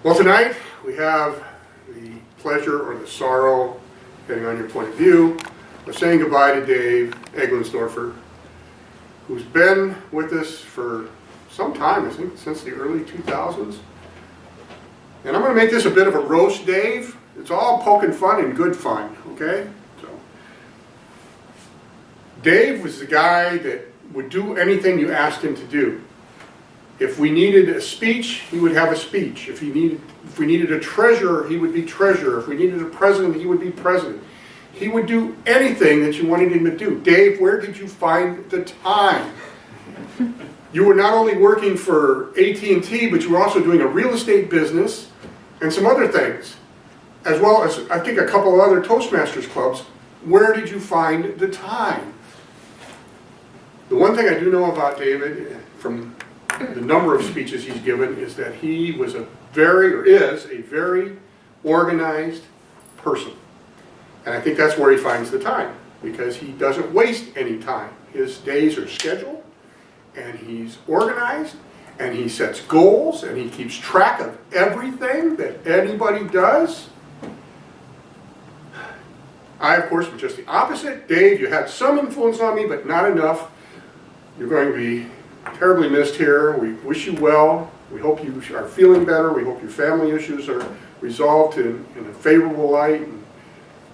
Well, tonight we have the pleasure or the sorrow, depending on your point of view, of saying goodbye to Dave Egglensdorfer, who's been with us for some time, I think since the early 2000s. And I'm going to make this a bit of a roast, Dave. It's all poking fun and good fun, okay? So, Dave was the guy that would do anything you asked him to do. If we needed a speech, he would have a speech. If we needed a treasurer, he would be treasurer. If we needed a president, he would be president. He would do anything that you wanted him to do. Dave, where did you find the time? You were not only working for AT&T, but you were also doing a real estate business and some other things, as well as, I think, a couple of other Toastmasters clubs. Where did you find the time? The one thing I do know about David, from the number of speeches he's given, is that he was is a very organized person. And I think that's where he finds the time, because he doesn't waste any time. His days are scheduled, and he's organized, and he sets goals, and he keeps track of everything that anybody does. I, of course, am just the opposite. Dave, you had some influence on me, but not enough. You're going to be terribly missed here. We wish you well. We hope you are feeling better. We hope your family issues are resolved in a favorable light. And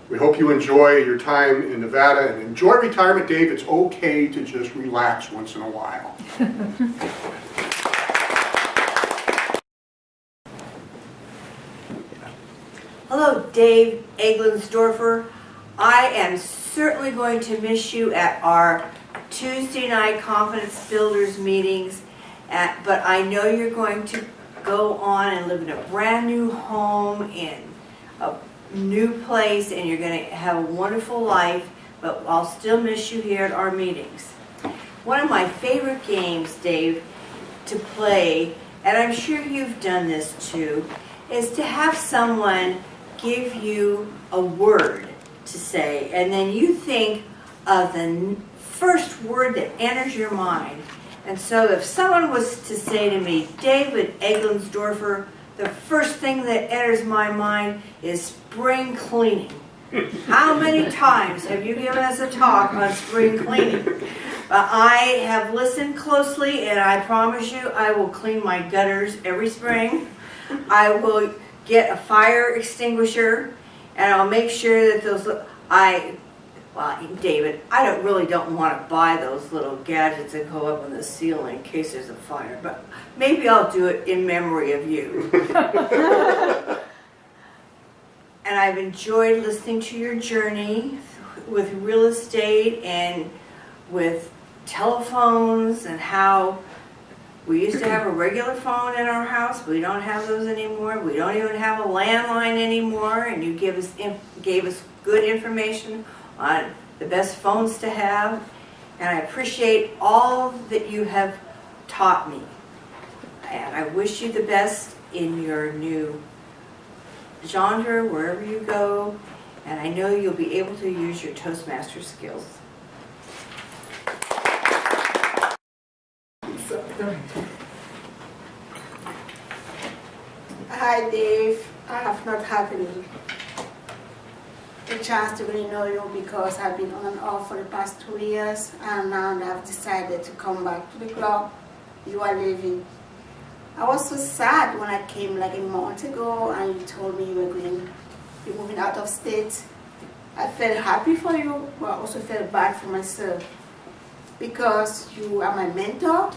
we hope you enjoy your time in Nevada and enjoy retirement, Dave. It's okay to just relax once in a while. Hello, Dave Egglensdorfer. I am certainly going to miss you at our Tuesday night Confidence Builders meetings, but I know you're going to go on and live in a brand new home in a new place, and you're going to have a wonderful life, but I'll still miss you here at our meetings. One of my favorite games, Dave, to play, and I'm sure you've done this too, is to have someone give you a word to say, and then you think of the first word that enters your mind. And so if someone was to say to me, David Egglensdorfer, the first thing that enters my mind is spring cleaning. How many times have you given us a talk on spring cleaning? I have listened closely, and I promise you I will clean my gutters every spring. I will get a fire extinguisher, and I'll make sure that those, well, David, I don't want to buy those little gadgets that go up in the ceiling in case there's a fire, but maybe I'll do it in memory of you. And I've enjoyed listening to your journey with real estate and with telephones, and how we used to have a regular phone in our house. We don't have those anymore. We don't even have a landline anymore, and you gave us good information on the best phones to have, and I appreciate all that you have taught me. And I wish you the best in your new genre, wherever you go, and I know you'll be able to use your Toastmaster skills. Hi Dave, I have not had a chance to really know you because I've been on and off for the past 2 years, and now I've decided to come back to the club you are leaving. I was so sad when I came like a month ago and you told me you're moving out of state. I felt happy for you, but I also felt bad for myself because you are my mentor.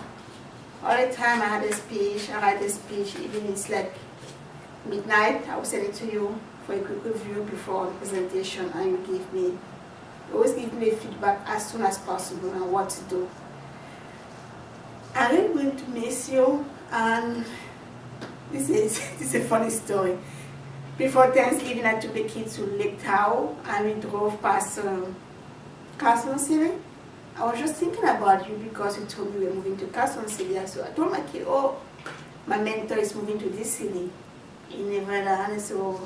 All the time I write a speech, even it's like midnight, I will send it to you for a quick review before the presentation, and you always give me feedback as soon as possible on what to do. I'm really going to miss you, and this is a funny story. Before Thanksgiving, I took the kids to Lake Tahoe, and we drove past Carson City. I was just thinking about you because you told me you were moving to Carson City, so I told my kid, oh, my mentor is moving to this city in Nevada, and so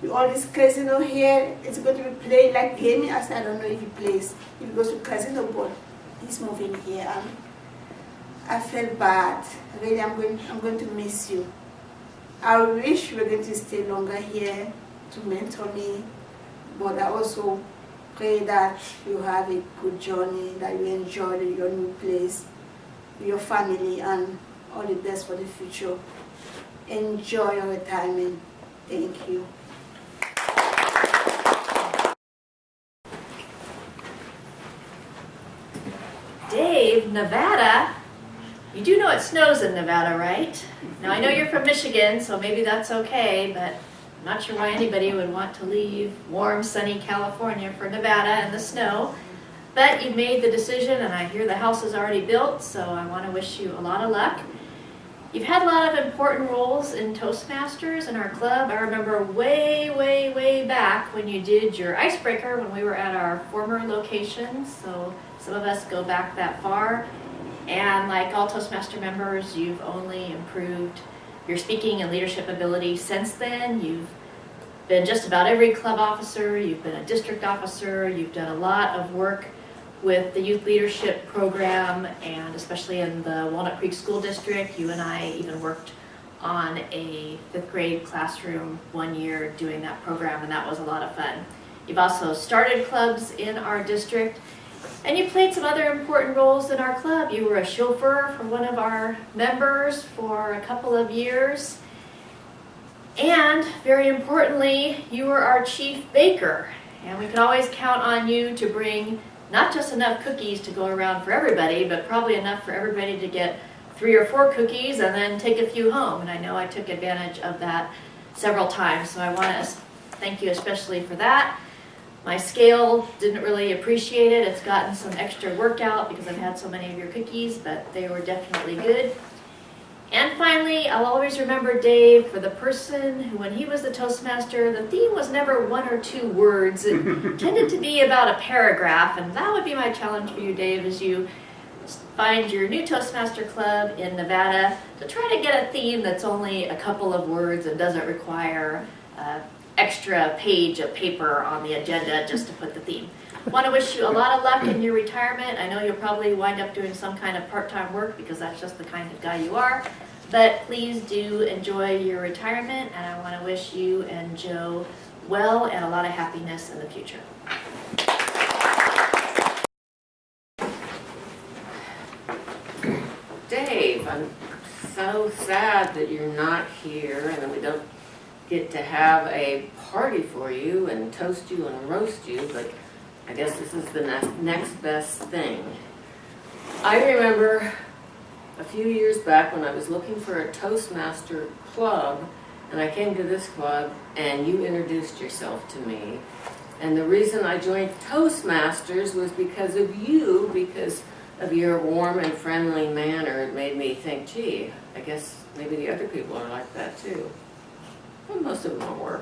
with all this casino here, it's going to be played like gaming. I said, I don't know if he plays, if he goes to casino, but he's moving here, and I felt bad. Really, I'm going to miss you. I wish you were going to stay longer here to mentor me, but I also pray that you have a good journey, that you enjoy your new place, your family, and all the best for the future. Enjoy your retirement. Thank you. Dave, Nevada? You do know it snows in Nevada, right? Now, I know you're from Michigan, so maybe that's okay, but I'm not sure why anybody would want to leave warm, sunny California for Nevada in the snow. But you've made the decision, and I hear the house is already built, so I want to wish you a lot of luck. You've had a lot of important roles in Toastmasters in our club. I remember way, way, way back when you did your icebreaker when we were at our former location, so some of us go back that far. And like all Toastmaster members, you've only improved your speaking and leadership ability since then. You've been just about every club officer, you've been a district officer, you've done a lot of work with the youth leadership program, and especially in the Walnut Creek School District. You and I even worked on a 5th grade classroom one year doing that program, and that was a lot of fun. You've also started clubs in our district, and you played some other important roles in our club. You were a chauffeur for one of our members for a couple of years, and very importantly, you were our chief baker, and we could always count on you to bring not just enough cookies to go around for everybody, but probably enough for everybody to get 3 or 4 cookies and then take a few home. And I know I took advantage of that several times, so I want to thank you especially for that. My scale didn't really appreciate it. It's gotten some extra workout because I've had so many of your cookies, but they were definitely good. And finally, I'll always remember Dave for the person who, when he was the Toastmaster, the theme was never 1 or 2 words. It tended to be about a paragraph, and that would be my challenge for you, Dave, as you find your new Toastmaster club in Nevada, to try to get a theme that's only a couple of words and doesn't require an extra page of paper on the agenda just to put the theme. I want to wish you a lot of luck in your retirement. I know you'll probably wind up doing some kind of part-time work because that's just the kind of guy you are. But please do enjoy your retirement, and I want to wish you and Joe well and a lot of happiness in the future. Dave, I'm so sad that you're not here and that we don't get to have a party for you and toast you and roast you, but I guess this is the next best thing. I remember a few years back when I was looking for a Toastmaster club, and I came to this club and you introduced yourself to me. And the reason I joined Toastmasters was because of you, because of your warm and friendly manner. It made me think, gee, I guess maybe the other people are like that too. Well, most of them are.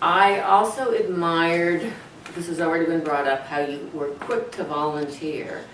I also admired, this has already been brought up, how you were quick to volunteer.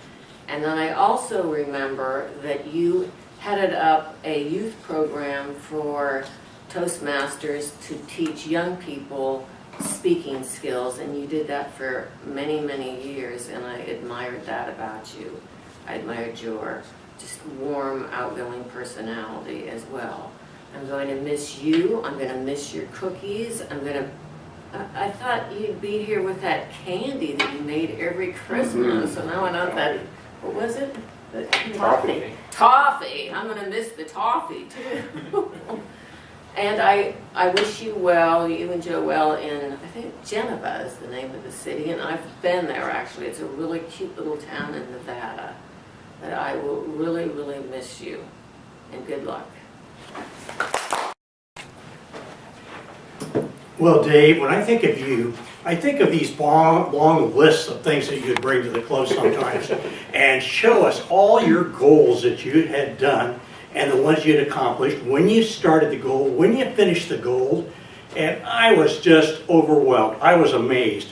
And then I also remember that you headed up a youth program for Toastmasters to teach young people speaking skills, and you did that for many, many years, and I admired that about you. I admired your just warm, outgoing personality as well. I'm going to miss you. I'm going to miss your cookies. I thought you'd be here with that candy that you made every Christmas. And I went out that, what was it? The Toffee. Toffee. I'm going to miss the toffee too. And I wish you well, you and Joe well in, I think Geneva is the name of the city. And I've been there actually. It's a really cute little town in Nevada. But I will really, really miss you. And good luck. Well, Dave, when I think of you, I think of these long lists of things that you'd bring to the club sometimes and show us all your goals that you had done and the ones you'd accomplished, when you started the goal, when you finished the goal, and I was just overwhelmed. I was amazed.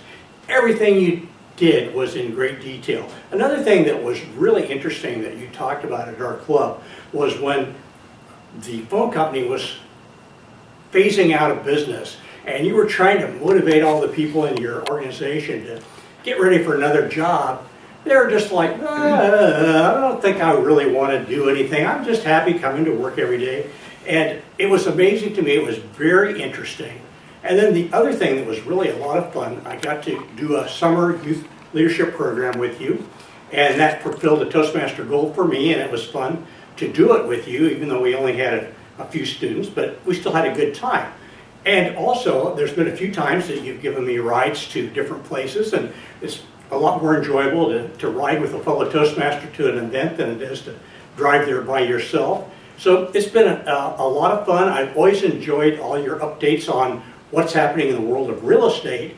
Everything you did was in great detail. Another thing that was really interesting that you talked about at our club was when the phone company was phasing out of business, and you were trying to motivate all the people in your organization to get ready for another job. they were just like, I don't think I really want to do anything. I'm just happy coming to work every day. And it was amazing to me. It was very interesting. And then the other thing that was really a lot of fun, I got to do a summer youth leadership program with you. And that fulfilled a Toastmaster goal for me, and it was fun to do it with you, even though we only had a few students, but we still had a good time. And also, there's been a few times that you've given me rides to different places, and it's a lot more enjoyable to ride with a fellow Toastmaster to an event than it is to drive there by yourself. So it's been a lot of fun. I've always enjoyed all your updates on what's happening in the world of real estate.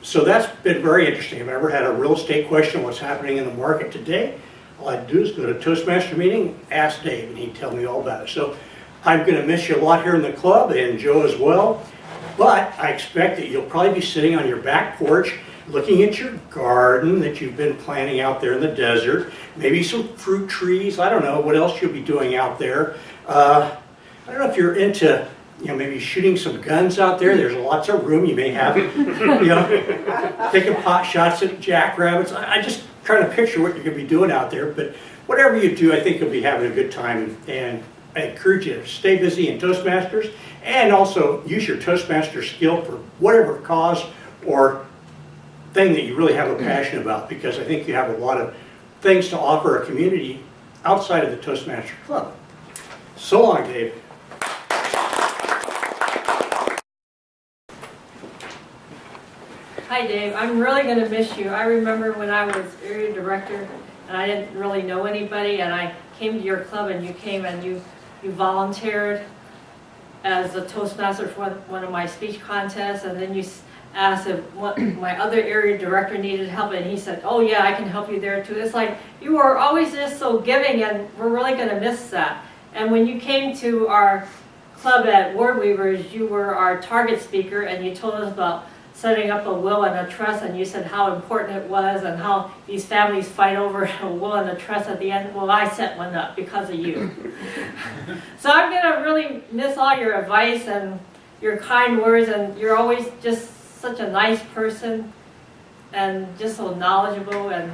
So that's been very interesting. If I ever had a real estate question, what's happening in the market today, all I'd do is go to a Toastmaster meeting, ask Dave, and he'd tell me all about it. So I'm going to miss you a lot here in the club, and Joe as well. But I expect that you'll probably be sitting on your back porch looking at your garden that you've been planting out there in the desert, maybe some fruit trees. I don't know what else you'll be doing out there. I don't know if you're into, maybe shooting some guns out there. There's lots of room. You may have, taking pot shots at jackrabbits. I just trying to picture what you're going to be doing out there. But whatever you do, I think you'll be having a good time. And I encourage you to stay busy in Toastmasters and also use your Toastmaster skill for whatever cause or thing that you really have a passion about, because I think you have a lot of things to offer a community outside of the Toastmaster Club. So long, Dave. Hi Dave, I'm really going to miss you. I remember when I was area director and I didn't really know anybody, and I came to your club and you came and you volunteered as a Toastmaster for one of my speech contests, and then you asked if my other area director needed help, and he said, oh yeah, I can help you there too. It's like you were always just so giving, and we're really going to miss that. And when you came to our club at Ward Weavers, you were our target speaker, and you told us about setting up a will and a trust, and you said how important it was and how these families fight over a will and a trust at the end. Well, I set one up because of you. So I'm going to really miss all your advice and your kind words, and you're always just such a nice person and just so knowledgeable, and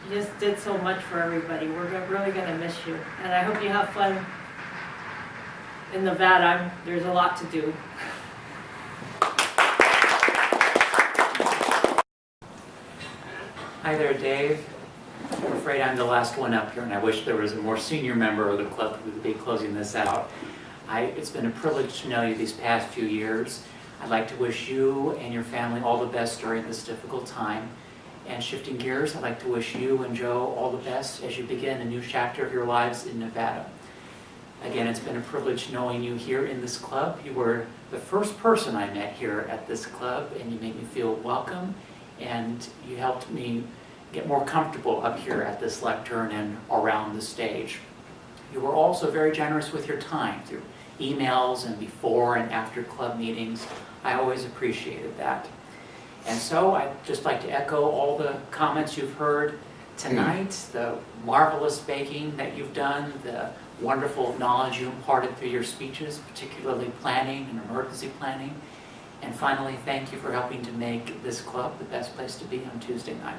you just did so much for everybody. We're really going to miss you, and I hope you have fun in Nevada. There's a lot to do. Hi there, Dave. I'm afraid I'm the last one up here, and I wish there was a more senior member of the club who would be closing this out. It's been a privilege to know you these past few years. I'd like to wish you and your family all the best during this difficult time. And shifting gears, I'd like to wish you and Joe all the best as you begin a new chapter of your lives in Nevada. Again, it's been a privilege knowing you here in this club. You were the first person I met here at this club, and you made me feel welcome, and you helped me get more comfortable up here at this lectern and around the stage. You were also very generous with your time through emails and before and after club meetings. I always appreciated that. And so I'd just like to echo all the comments you've heard tonight, the marvelous baking that you've done, the wonderful knowledge you imparted through your speeches, particularly planning and emergency planning. And finally, thank you for helping to make this club the best place to be on Tuesday night.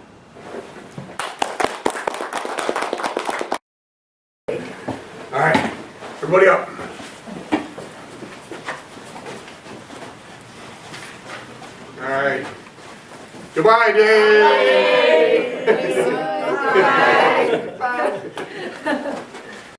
All right, everybody up. All right. Goodbye, Dave.